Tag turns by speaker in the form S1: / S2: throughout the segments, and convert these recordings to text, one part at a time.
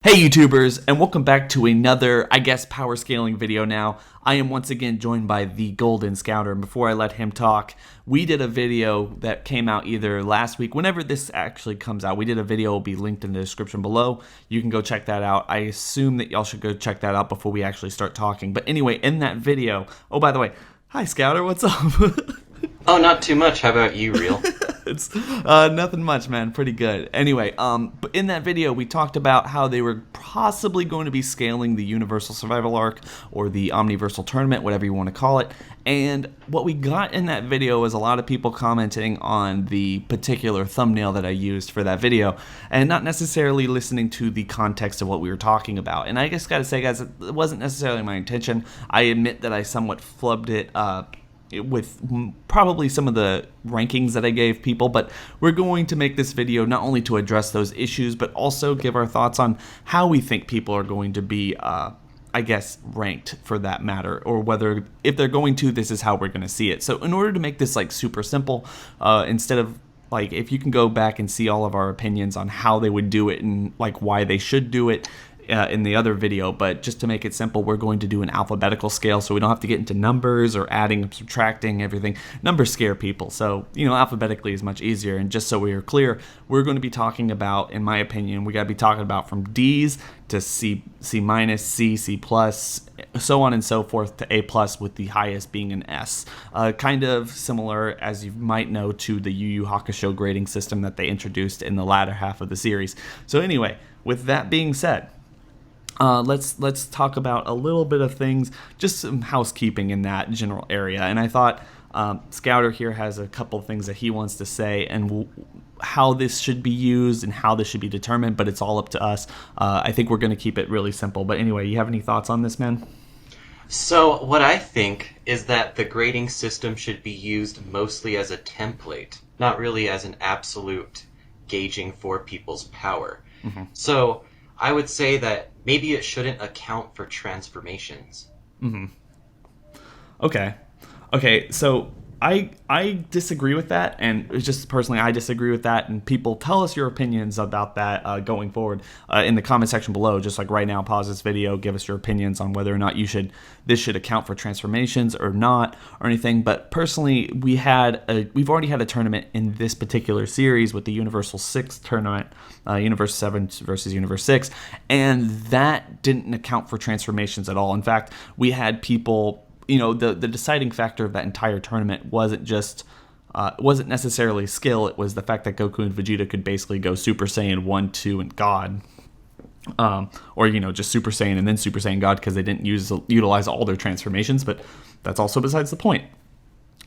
S1: Hey YouTubers, and welcome back to another, power scaling video now. I am once again joined by the Golden Scouter, and before I let him talk, we did a video that came out either last week, whenever this actually comes out. We did a video, will be linked in the description below. You can go check that out. I assume that y'all should go check that out before we actually start talking. But anyway, in that video, oh by the way, hi Scouter, what's up?
S2: Oh, not too much. How about you, Real?
S1: It's nothing much, man. Pretty good. Anyway, but in that video, we talked about how they were possibly going to be scaling the Universal Survival Arc or the Omniversal Tournament, whatever you want to call it. And what we got in that video was a lot of people commenting on the particular thumbnail that I used for that video and not necessarily listening to the context of what we were talking about. And I just gotta say, guys, it wasn't necessarily my intention. I admit that I somewhat flubbed it with probably some of the rankings that I gave people, but we're going to make this video not only to address those issues, but also give our thoughts on how we think people are going to be, ranked for that matter, or whether if they're going to, this is how we're going to see it. So in order to make this like super simple, instead of like, if you can go back and see all of our opinions on how they would do it and like why they should do it, in the other video, but just to make it simple, we're going to do an alphabetical scale so we don't have to get into numbers or adding, subtracting, everything. Numbers scare people, so alphabetically is much easier. And just so we are clear, we're going to be talking about, in my opinion, we got to be talking about from D's to C, C minus, C, C plus, so on and so forth to A plus, with the highest being an S. Kind of similar, as you might know, to the Yu Yu Hakusho grading system that they introduced in the latter half of the series. So anyway, with that being said, let's talk about a little bit of things, just some housekeeping in that general area. And I thought Scouter here has a couple things that he wants to say and how this should be used and how this should be determined, but it's all up to us. I think we're going to keep it really simple. But anyway, you have any thoughts on this, man?
S2: So, what I think is that the grading system should be used mostly as a template, not really as an absolute gauging for people's power.
S1: Mm-hmm.
S2: So, I would say that maybe it shouldn't account for transformations.
S1: Mm-hmm. Okay, so I disagree with that, and it's just personally I disagree with that, and people tell us your opinions about that going forward in the comment section below. Just like right now, pause this video, give us your opinions on whether or not this should account for transformations or not or anything. But personally, we've already had a tournament in this particular series with the Universal 6 tournament, Universe 7 versus Universe 6, and that didn't account for transformations at all. In fact, we had people, the deciding factor of that entire tournament wasn't necessarily skill. It was the fact that Goku and Vegeta could basically go Super Saiyan 1, 2, and God. Or just Super Saiyan and then Super Saiyan God, because they didn't utilize all their transformations, but that's also besides the point.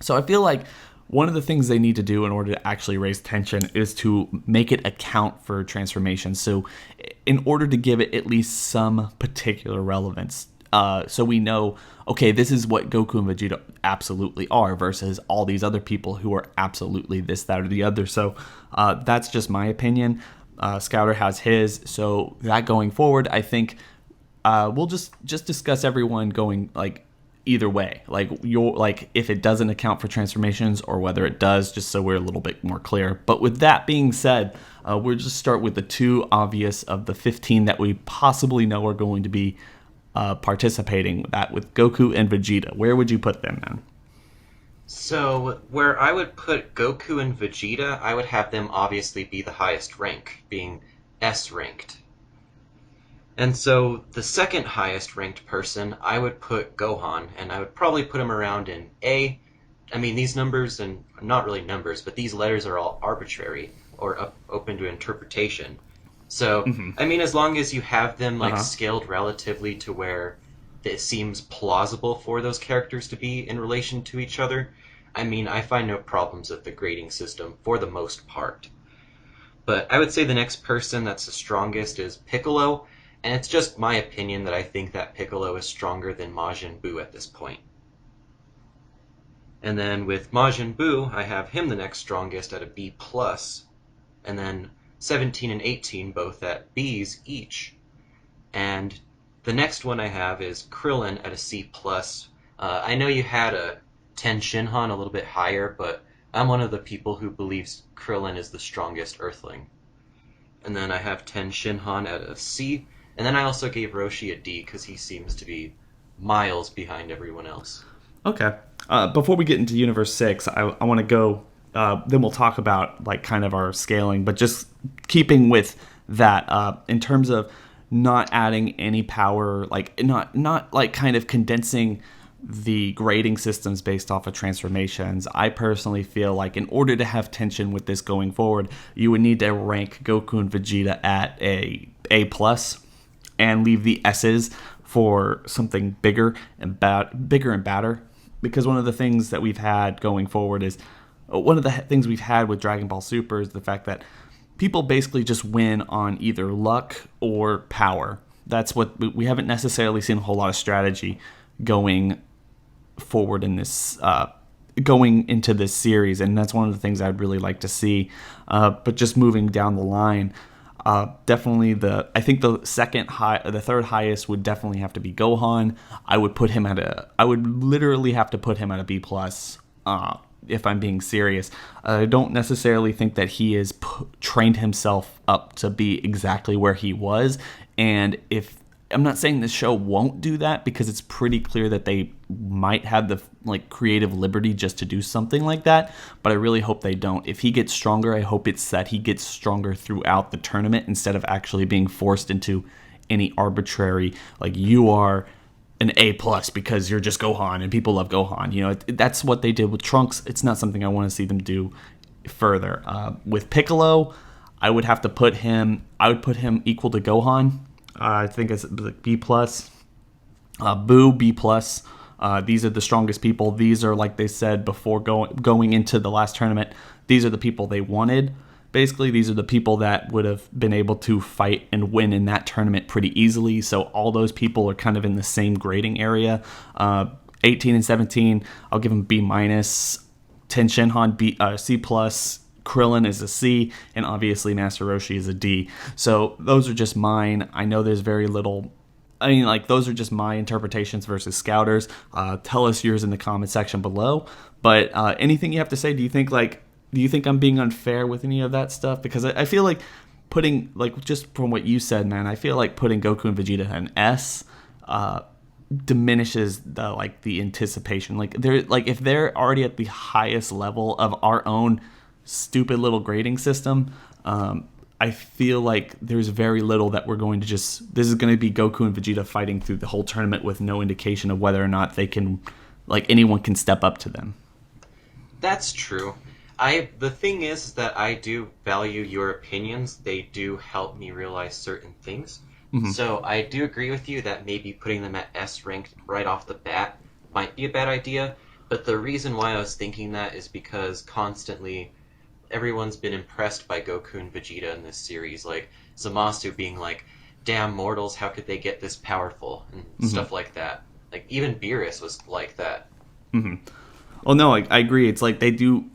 S1: So I feel like one of the things they need to do in order to actually raise tension is to make it account for transformations. So in order to give it at least some particular relevance, so we know, okay, this is what Goku and Vegeta absolutely are versus all these other people who are absolutely this, that, or the other. So that's just my opinion. Scouter has his. So that going forward, I think we'll just discuss everyone going like either way. Like if it doesn't account for transformations or whether it does, just so we're a little bit more clear. But with that being said, we'll just start with the two obvious of the 15 that we possibly know are going to be participating with Goku and Vegeta. Where would you put them, man?
S2: So, where I would put Goku and Vegeta, I would have them obviously be the highest rank, being S ranked. And so, the second highest ranked person, I would put Gohan, and I would probably put him around in A. I mean, these numbers, and not really numbers, but these letters are all arbitrary or open to interpretation. So, I mean, as long as you have them scaled relatively to where it seems plausible for those characters to be in relation to each other, I mean, I find no problems with the grading system for the most part. But I would say the next person that's the strongest is Piccolo, and it's just my opinion that I think that Piccolo is stronger than Majin Buu at this point. And then with Majin Buu, I have him the next strongest at a B+, and then 17 and 18 both at B's each. And the next one I have is Krillin at a C+. I know you had a Ten Shinhan a little bit higher, but I'm one of the people who believes Krillin is the strongest Earthling. And then I have Ten Shinhan at a C, And then I also gave Roshi a D because he seems to be miles behind everyone else.
S1: Okay. Before we get into Universe 6, I want to go, then we'll talk about, like, kind of our scaling, but just keeping with that, in terms of not adding any power, like, not like, kind of condensing the grading systems based off of transformations. I personally feel like in order to have tension with this going forward, you would need to rank Goku and Vegeta at A plus and leave the S's for something bigger and badder. Because one of the things that we've had going forward is one of the things we've had with Dragon Ball Super is the fact that people basically just win on either luck or power. That's what we haven't necessarily seen a whole lot of strategy going forward in this going into this series, and that's one of the things I'd really like to see. But just moving down the line, definitely I think the third highest would definitely have to be Gohan. I would literally have to put him at a B plus. If I'm being serious, I don't necessarily think that he has trained himself up to be exactly where he was, and if I'm not saying this show won't do that, because it's pretty clear that they might have the creative liberty just to do something like that, but I really hope they don't. If he gets stronger, I hope it's that he gets stronger throughout the tournament instead of actually being forced into any arbitrary, like, you are an A plus because you're just Gohan and people love Gohan. That's what they did with Trunks. It's not something I want to see them do further. With Piccolo, I would put him equal to Gohan. I think it's B plus. Boo, B plus. These are the strongest people. These are, like they said before going into the last tournament, these are the people they wanted. Basically, these are the people that would have been able to fight and win in that tournament pretty easily. So all those people are kind of in the same grading area. 18 and 17, I'll give them B minus. Ten Shinhan, C plus. Krillin is a C, and obviously Master Roshi is a D. So those are just mine. I know there's very little. I mean, like, those are just my interpretations versus Scouters. Tell us yours in the comment section below. But anything you have to say? Do you think I'm being unfair with any of that stuff? Because I feel like putting, like, just from what you said, man, I feel like putting Goku and Vegeta an S diminishes the anticipation. If they're already at the highest level of our own stupid little grading system, I feel like there's very little that we're going to this is going to be Goku and Vegeta fighting through the whole tournament with no indication of whether or not they can, anyone can step up to them.
S2: That's true. The thing is that I do value your opinions. They do help me realize certain things. Mm-hmm. So I do agree with you that maybe putting them at S ranked right off the bat might be a bad idea. But the reason why I was thinking that is because constantly everyone's been impressed by Goku and Vegeta in this series. Like, Zamasu being like, damn mortals, how could they get this powerful? And mm-hmm. stuff like that. Like, even Beerus was like that.
S1: Mm-hmm. Well, no, I agree. It's like they do...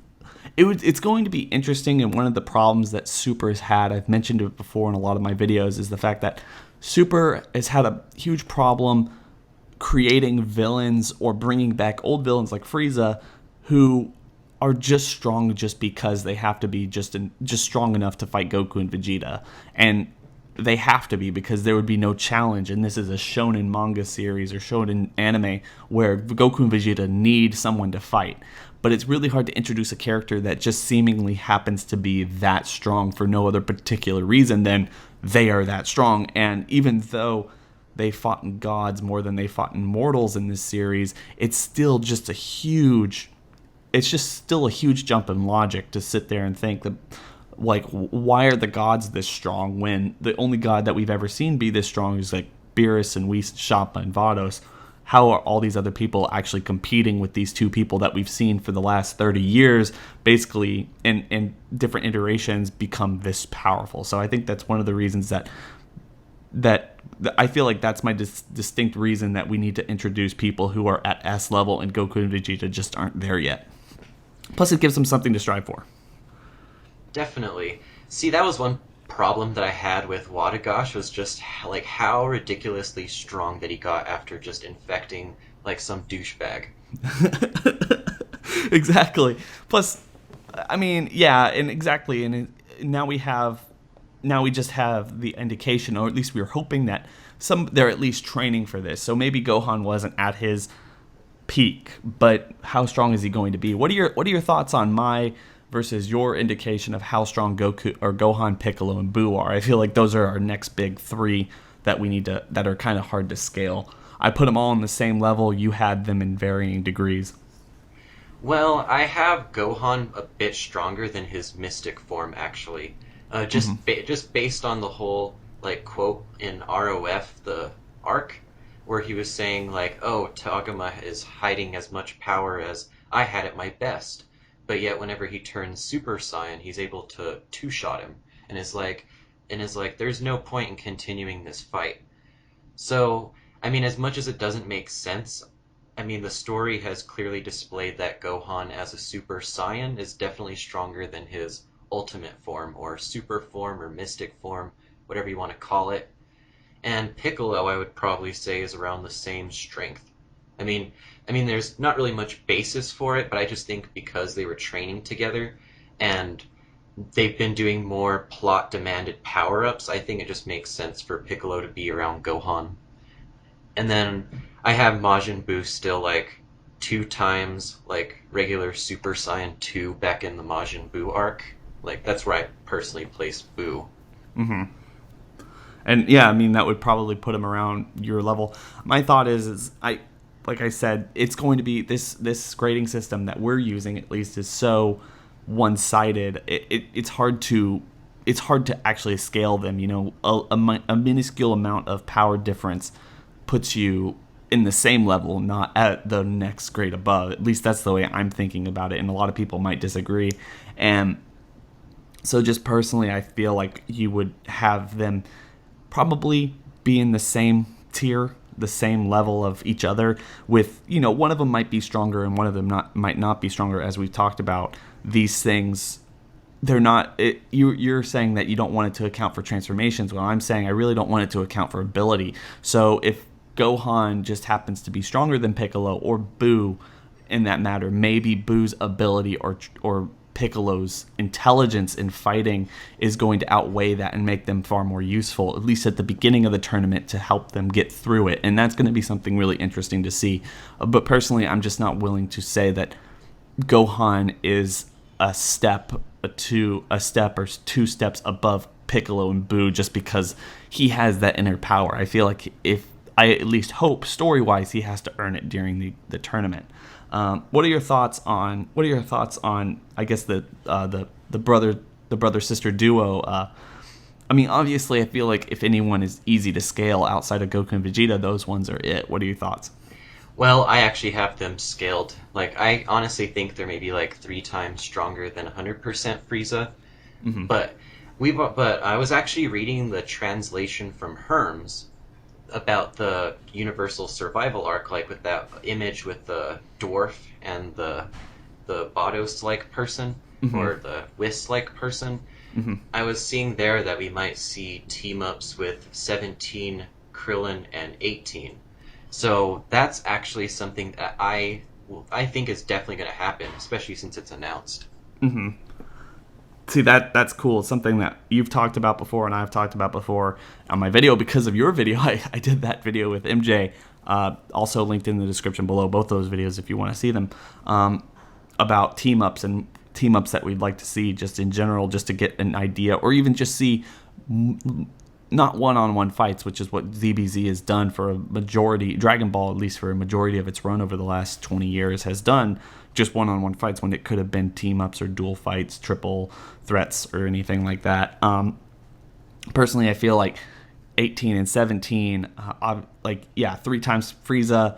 S1: It's going to be interesting, and one of the problems that Super has had, I've mentioned it before in a lot of my videos, is the fact that Super has had a huge problem creating villains or bringing back old villains like Frieza, who are just strong just because they have to be just strong enough to fight Goku and Vegeta. And they have to be, because there would be no challenge, and this is a shonen manga series or shonen anime where Goku and Vegeta need someone to fight. But it's really hard to introduce a character that just seemingly happens to be that strong for no other particular reason than they are that strong. And even though they fought in gods more than they fought in mortals in this series, it's still just a huge jump in logic to sit there and think that, like, why are the gods this strong when the only god that we've ever seen be this strong is, like, Beerus and Whis, Shappa and Vados? How are all these other people actually competing with these two people that we've seen for the last 30 years, basically, in different iterations, become this powerful? So I think that's one of the reasons that I feel like that's my distinct reason that we need to introduce people who are at S level, and Goku and Vegeta just aren't there yet. Plus, it gives them something to strive for.
S2: Definitely. See, that was one problem that I had with Wadagash, was just like how ridiculously strong that he got after just infecting like some douchebag.
S1: Exactly. Plus, I mean, yeah, and exactly, and now we have now we just have the indication, or at least we were hoping that they're at least training for this. So maybe Gohan wasn't at his peak, but how strong is he going to be? What are your thoughts on my versus your indication of how strong Goku or Gohan, Piccolo, and Buu are? I feel like those are our next big three that we need to that are kind of hard to scale. I put them all on the same level. You had them in varying degrees.
S2: Well, I have Gohan a bit stronger than his mystic form, actually. Just based on the whole like quote in ROF, the arc, where he was saying like, "Oh, Tagama is hiding as much power as I had at my best," but yet whenever he turns Super Saiyan, he's able to two-shot him, and is like, "There's no point in continuing this fight." So, I mean, as much as it doesn't make sense, I mean, the story has clearly displayed that Gohan as a Super Saiyan is definitely stronger than his ultimate form, or super form, or mystic form, whatever you want to call it. And Piccolo, I would probably say, is around the same strength. I mean, there's not really much basis for it, but I just think because they were training together, and they've been doing more plot-demanded power-ups, I think it just makes sense for Piccolo to be around Gohan. And then I have Majin Buu still like 2 times like regular Super Saiyan 2 back in the Majin Buu arc. Like that's where I personally place Buu.
S1: And yeah, I mean that would probably put him around your level. My thought is I like I said, it's going to be this grading system that we're using at least is so one-sided. It's hard to actually scale them. You know, a minuscule amount of power difference puts you in the same level, not at the next grade above. At least that's the way I'm thinking about it, and a lot of people might disagree. And so just personally, I feel like you would have them probably be in the same tier, the same level of each other, with, you know, one of them might be stronger and one of them might not be stronger. As we've talked about, these things, they're not you're saying that you don't want it to account for transformations. Well, I'm saying I really don't want it to account for ability. So if Gohan just happens to be stronger than Piccolo, or Buu in that matter, maybe Buu's ability or Piccolo's intelligence in fighting is going to outweigh that and make them far more useful, at least at the beginning of the tournament, to help them get through it. And that's going to be something really interesting to see. But personally, I'm just not willing to say that Gohan is a step or 2 steps above Piccolo and Buu just because he has that inner power. I feel like, if I at least hope story-wise, he has to earn it during the tournament. What are your thoughts on I guess the brother sister duo? I mean, obviously, I feel like if anyone is easy to scale outside of Goku and Vegeta, those ones are it. What are your thoughts?
S2: Well, I actually have them scaled. Like, I honestly think they're maybe like 3 times stronger than 100% Frieza. But I was actually reading the translation from Herms about the Universal Survival arc, like with that image with the dwarf and the Bodos-like person, or the Whis-like person. I was seeing there that we might see team-ups with 17, Krillin, and 18. So that's actually something that I think is definitely going to happen, especially since it's announced.
S1: See, that's cool. It's something that you've talked about before and I've talked about before on my video. Because of your video, I did that video with MJ, also linked in the description below, both those videos if you want to see them, about team-ups and team-ups that we'd like to see just in general, just to get an idea, or even just see not one-on-one fights, which is what DBZ has done for a majority, Dragon Ball at least for a majority of its run over the last 20 years has done just one-on-one fights when it could have been team-ups or dual fights, triple threats, or anything like that. Personally, I feel like 18 and 17, 3 times Frieza,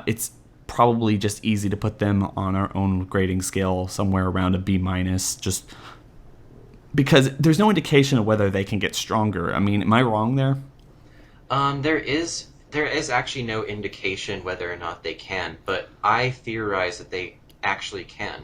S1: it's probably just easy to put them on our own grading scale somewhere around a B-, just because there's no indication of whether they can get stronger. I mean, am I wrong there?
S2: There is actually no indication whether or not they can, but I theorize that they actually can,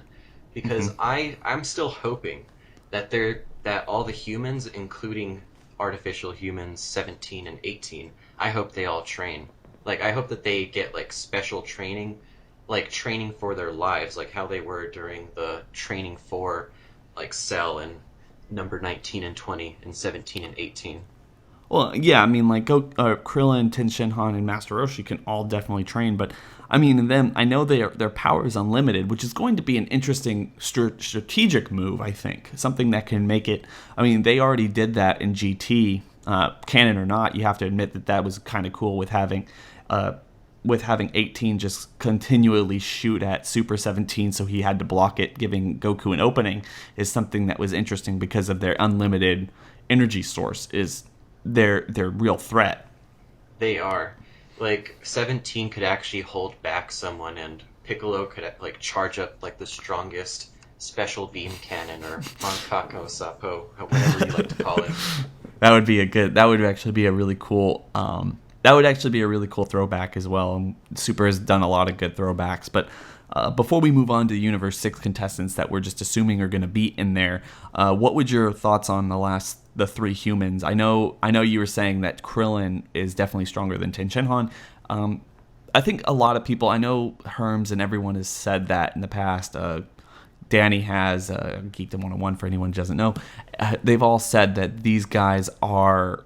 S2: because I'm still hoping that all the humans, including artificial humans 17 and 18, I hope they all train. Like, I hope that they get like special training, like training for their lives, like how they were during the training for like Cell and number 19 and 20 and 17 and 18.
S1: Well, yeah, I mean, like Krillin, Ten Shinhan, and Master Roshi can all definitely train, but I mean, and then I know their power is unlimited, which is going to be an interesting strategic move. I think something that can make it. I mean, they already did that in GT, canon or not. You have to admit that that was kind of cool with having 18 just continually shoot at Super 17, so he had to block it, giving Goku an opening, is something that was interesting because of their unlimited energy source. Is their real threat.
S2: They are. Like, 17 could actually hold back someone, and Piccolo could, like, charge up, like, the strongest special beam cannon, or Mankako Sapo, whatever you like to call it.
S1: That would actually be a really cool, that would actually be a really cool throwback as well. Super has done a lot of good throwbacks, but before we move on to the Universe 6 contestants that we're just assuming are going to be in there, what would your thoughts on the three humans? I know you were saying that Krillin is definitely stronger than Ten Shinhan. I think a lot of people, I know Herms and everyone has said that in the past. Danny has, Geekdom 101 for anyone who doesn't know. They've all said that these guys are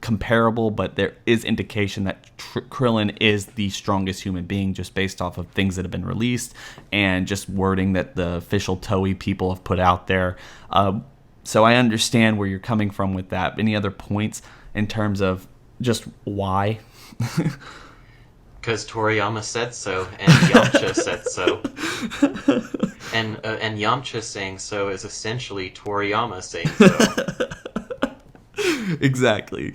S1: comparable, but there is indication that Krillin is the strongest human being just based off of things that have been released and just wording that the official Toei people have put out there. So I understand where you're coming from with that. Any other points in terms of just why?
S2: Because Toriyama said so, and Yamcha said so. And Yamcha saying so is essentially Toriyama saying so.
S1: Exactly.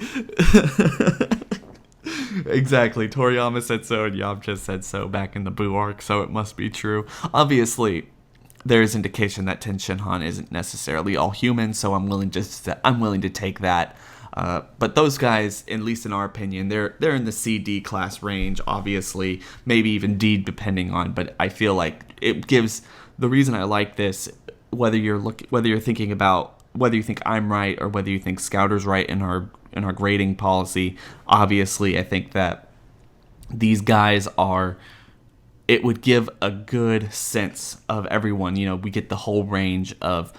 S1: Exactly. Toriyama said so and Yamcha said so back in the Buu arc, so it must be true. Obviously, there is indication that Ten Shinhan isn't necessarily all human, so I'm willing to take that. But those guys, at least in our opinion, they're in the C/D class range. Obviously, maybe even D, depending on. But I feel like it gives the reason I like this. Whether you're thinking about whether you think I'm right or whether you think Scouter's right in our grading policy, obviously I think that these guys are. It would give a good sense of everyone. You know, we get the whole range of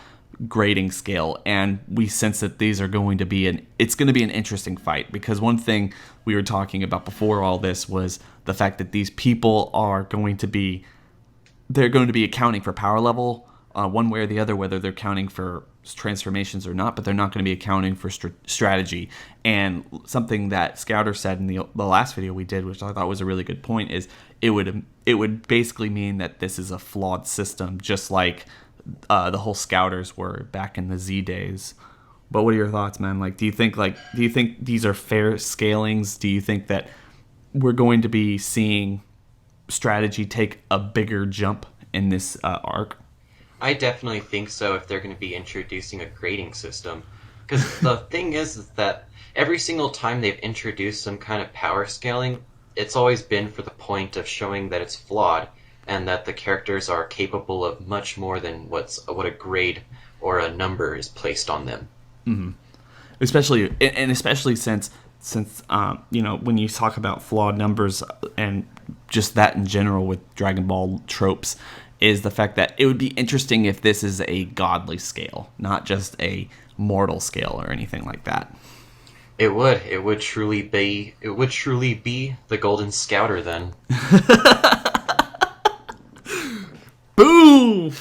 S1: grading scale, and we sense that these are going to be it's going to be an interesting fight, because one thing we were talking about before all this was the fact that these people are going to be accounting for power level one way or the other, whether they're counting for transformations or not, but they're not going to be accounting for strategy. And something that Scouter said in the last video we did, which I thought was a really good point, is it would basically mean that this is a flawed system, just like the whole Scouters were back in the Z days. But what are your thoughts, man? Like, do you think these are fair scalings? Do you think that we're going to be seeing strategy take a bigger jump in this arc?
S2: I definitely think so if they're going to be introducing a grading system. Because the thing is that every single time they've introduced some kind of power scaling, it's always been for the point of showing that it's flawed and that the characters are capable of much more than what a grade or a number is placed on them.
S1: Mm-hmm. Especially since when you talk about flawed numbers and just that in general with Dragon Ball tropes, is the fact that it would be interesting if this is a godly scale, not just a mortal scale or anything like that.
S2: It would truly be the Golden Scouter then.
S1: Boom!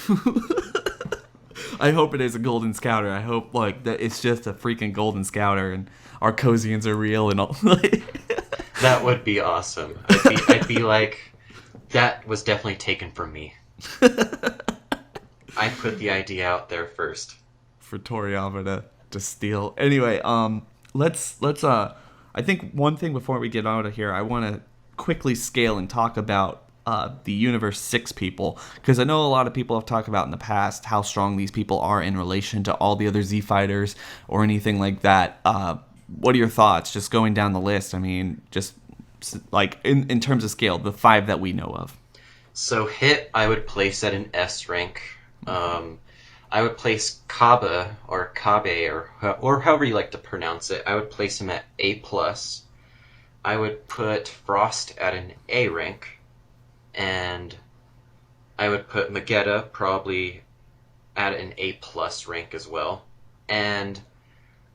S1: I hope it is a Golden Scouter. I hope that it's just a freaking Golden Scouter and Arcosians are real and all.
S2: That would be awesome. I'd be like, that was definitely taken from me. I put the idea out there first
S1: for Toriyama to steal. Anyway, let's I think one thing before we get out of here, I want to quickly scale and talk about the Universe 6 people, because I know a lot of people have talked about in the past how strong these people are in relation to all the other Z fighters or anything like that. What are your thoughts, just going down the list? I mean, just like in terms of scale, the 5 that we know of.
S2: So Hit, I would place at an S rank. I would place Kabe or however you like to pronounce it. I would place him at A+. I would put Frost at an A rank, and I would put Magetta probably at an A+ rank as well. And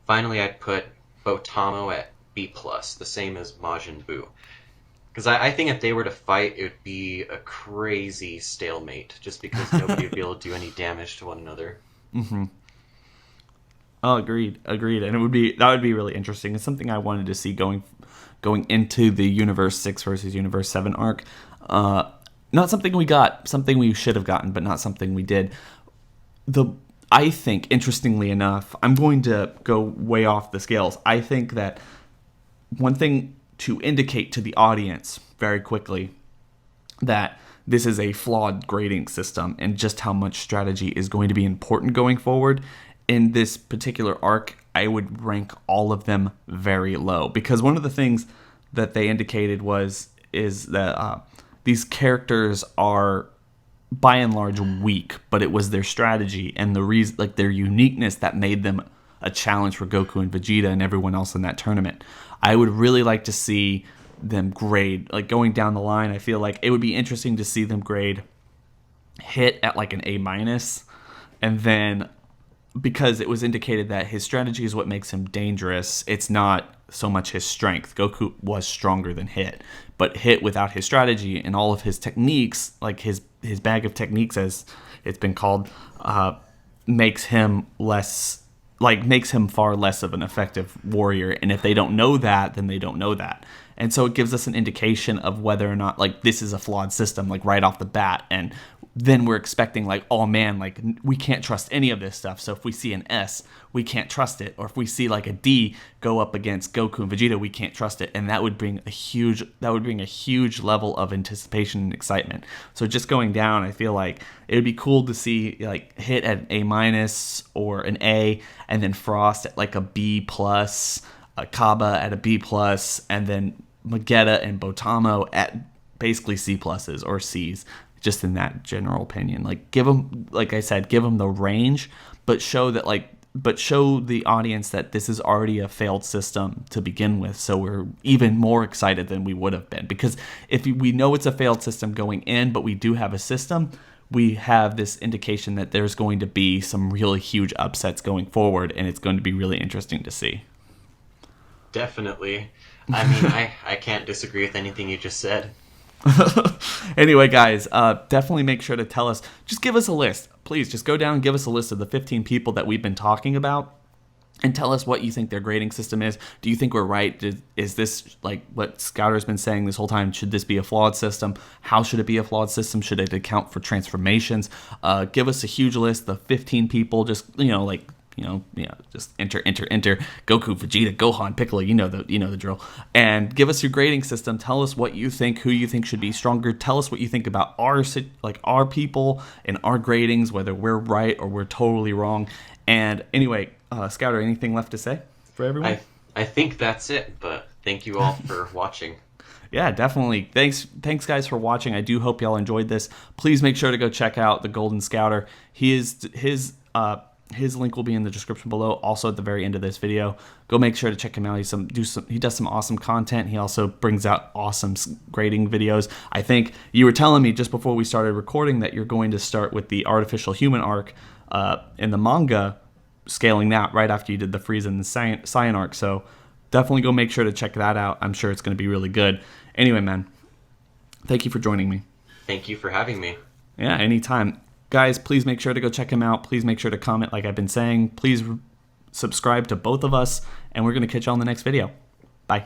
S2: finally, I'd put Botamo at B+, the same as Majin Buu. Because I think if they were to fight, it would be a crazy stalemate, just because nobody would be able to do any damage to one another.
S1: Mm-hmm. Oh, agreed, and that would be really interesting. It's something I wanted to see going into the Universe 6 versus Universe 7 arc. Not something we got, something we should have gotten, but not something we did. I think, interestingly enough, I'm going to go way off the scales. I think that one thing to indicate to the audience very quickly that this is a flawed grading system and just how much strategy is going to be important going forward. In this particular arc, I would rank all of them very low, because one of the things that they indicated is that these characters are by and large weak, but it was their strategy and the reason, like their uniqueness, that made them a challenge for Goku and Vegeta and everyone else in that tournament. I would really like to see them grade, like going down the line. I feel like it would be interesting to see them grade Hit at like an A-, and then, because it was indicated that his strategy is what makes him dangerous, it's not so much his strength. Goku was stronger than Hit, but Hit, without his strategy and all of his techniques, like his bag of techniques as it's been called, makes him far less of an effective warrior. And if they don't know that, then they don't know that. And so it gives us an indication of whether or not, like, this is a flawed system, like, right off the bat. And then we're expecting, like, oh man, like, we can't trust any of this stuff. So if we see an S, we can't trust it. Or if we see like a D go up against Goku and Vegeta, we can't trust it. And that would bring a huge level of anticipation and excitement. So just going down, I feel like it would be cool to see like Hit at an A- or an A, and then Frost at like a B+, Kaba at a B+, and then Magetta and Botamo at basically C+ or C's. Just in that general opinion, like, give them, like I said, give them the range, but show the audience that this is already a failed system to begin with, so we're even more excited than we would have been. Because if we know it's a failed system going in, but we do have a system, we have this indication that there's going to be some really huge upsets going forward, and it's going to be really interesting to see.
S2: Definitely. I mean, I can't disagree with anything you just said.
S1: Anyway, guys, definitely make sure to tell us. Just give us a list. Please, just go down and give us a list of the 15 people that we've been talking about, and tell us what you think their grading system is. Do you think we're right? Is this like what Scouter's been saying this whole time? Should this be a flawed system? How should it be a flawed system? Should it account for transformations? Give us a huge list, the 15 people. Just, just enter Goku, Vegeta, Gohan, Piccolo. You know the drill. And give us your grading system. Tell us what you think, who you think should be stronger. Tell us what you think about our people and our gradings, whether we're right or we're totally wrong. And anyway, Scouter, anything left to say for everyone?
S2: I think that's it. But thank you all for watching.
S1: Yeah, definitely. Thanks guys for watching. I do hope y'all enjoyed this. Please make sure to go check out the Golden Scouter. His link will be in the description below, also at the very end of this video. Go make sure to check him out. He does some awesome content. He also brings out awesome grading videos. I think you were telling me just before we started recording that you're going to start with the artificial human arc in the manga, scaling that right after you did the Frieza and the Saiyan arc. So definitely go make sure to check that out. I'm sure it's going to be really good. Anyway, man, thank you for joining me.
S2: Thank you for having me.
S1: Yeah, anytime. Guys, please make sure to go check him out. Please make sure to comment like I've been saying. Please subscribe to both of us, and we're going to catch you on the next video. Bye.